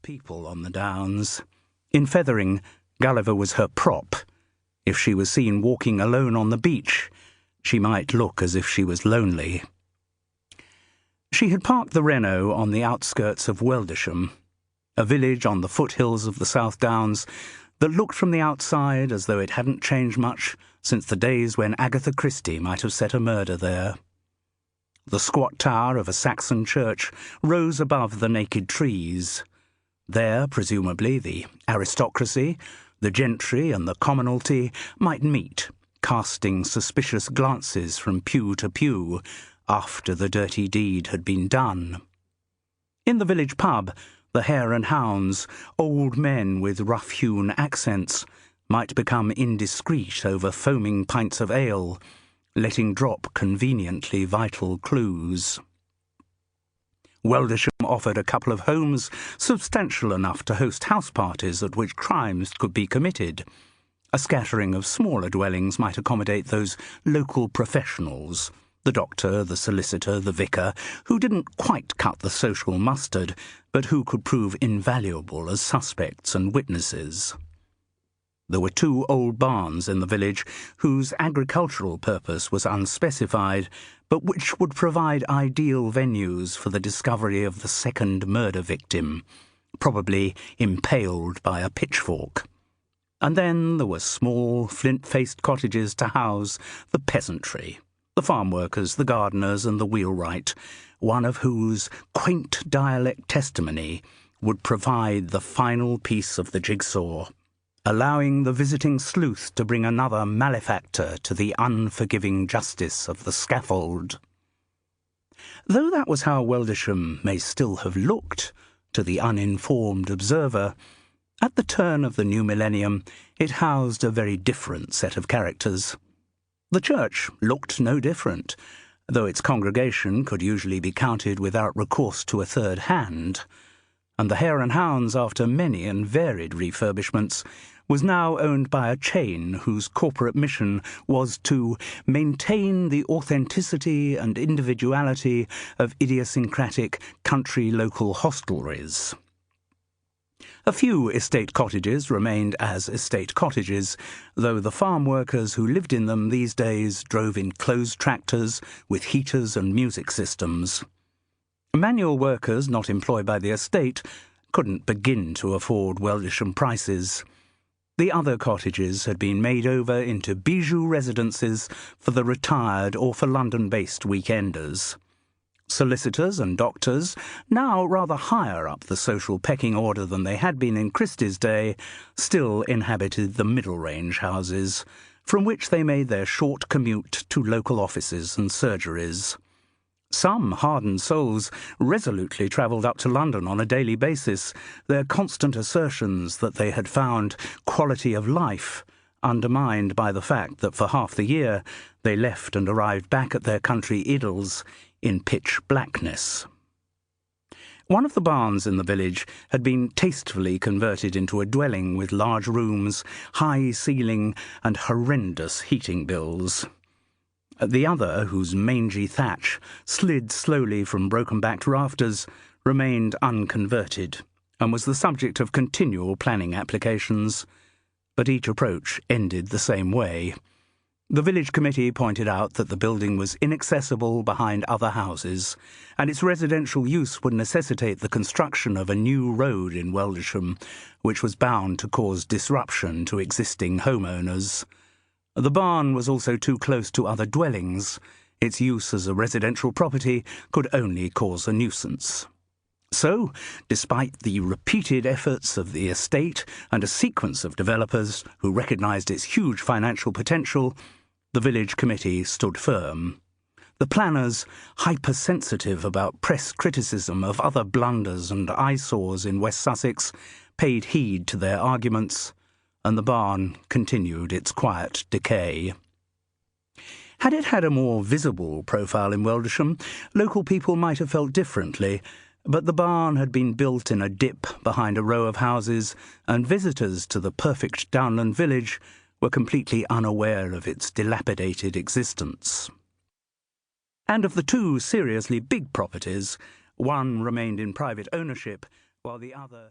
people on the downs. In Feathering, Gulliver was her prop. If she was seen walking alone on the beach, she might look as if she was lonely. She had parked the Renault on the outskirts of Weldisham, a village on the foothills of the South Downs that looked from the outside as though it hadn't changed much since the days when Agatha Christie might have set a murder there. The squat tower of a Saxon church rose above the naked trees. There, presumably, the aristocracy, the gentry and the commonalty might meet, casting suspicious glances from pew to pew after the dirty deed had been done. In the village pub, the Hare and Hounds, old men with rough-hewn accents, might become indiscreet over foaming pints of ale, letting drop conveniently vital clues. Weldisham offered a couple of homes substantial enough to host house parties at which crimes could be committed. A scattering of smaller dwellings might accommodate those local professionals, the doctor, the solicitor, the vicar, who didn't quite cut the social mustard, but who could prove invaluable as suspects and witnesses. There were 2 old barns in the village whose agricultural purpose was unspecified, but which would provide ideal venues for the discovery of the second murder victim, probably impaled by a pitchfork. And then there were small, flint-faced cottages to house the peasantry, the farm workers, the gardeners, and the wheelwright, one of whose quaint dialect testimony would provide the final piece of the jigsaw, allowing the visiting sleuth to bring another malefactor to the unforgiving justice of the scaffold. Though that was how Weldisham may still have looked to the uninformed observer, at the turn of the new millennium it housed a very different set of characters. The church looked no different, though its congregation could usually be counted without recourse to a third hand, and the Hare and Hounds, after many and varied refurbishments, was now owned by a chain whose corporate mission was to maintain the authenticity and individuality of idiosyncratic country local hostelries. A few estate cottages remained as estate cottages, though the farm workers who lived in them these days drove enclosed tractors with heaters and music systems. Manual workers not employed by the estate couldn't begin to afford Weldisham prices. The other cottages had been made over into bijou residences for the retired or for London-based weekenders. Solicitors and doctors, now rather higher up the social pecking order than they had been in Christie's day, still inhabited the middle-range houses, from which they made their short commute to local offices and surgeries. Some hardened souls resolutely travelled up to London on a daily basis, their constant assertions that they had found quality of life undermined by the fact that for half the year they left and arrived back at their country idyls in pitch blackness. One of the barns in the village had been tastefully converted into a dwelling with large rooms, high ceiling, and horrendous heating bills. The other, whose mangy thatch slid slowly from broken-backed rafters, remained unconverted and was the subject of continual planning applications, but each approach ended the same way. The village committee pointed out that the building was inaccessible behind other houses, and its residential use would necessitate the construction of a new road in Weldisham, which was bound to cause disruption to existing homeowners. The barn was also too close to other dwellings. Its use as a residential property could only cause a nuisance. So, despite the repeated efforts of the estate and a sequence of developers who recognised its huge financial potential, the village committee stood firm. The planners, hypersensitive about press criticism of other blunders and eyesores in West Sussex, paid heed to their arguments, and the barn continued its quiet decay. Had it had a more visible profile in Weldisham, local people might have felt differently, but the barn had been built in a dip behind a row of houses, and visitors to the perfect downland village were completely unaware of its dilapidated existence. And of the 2 seriously big properties, one remained in private ownership, while the other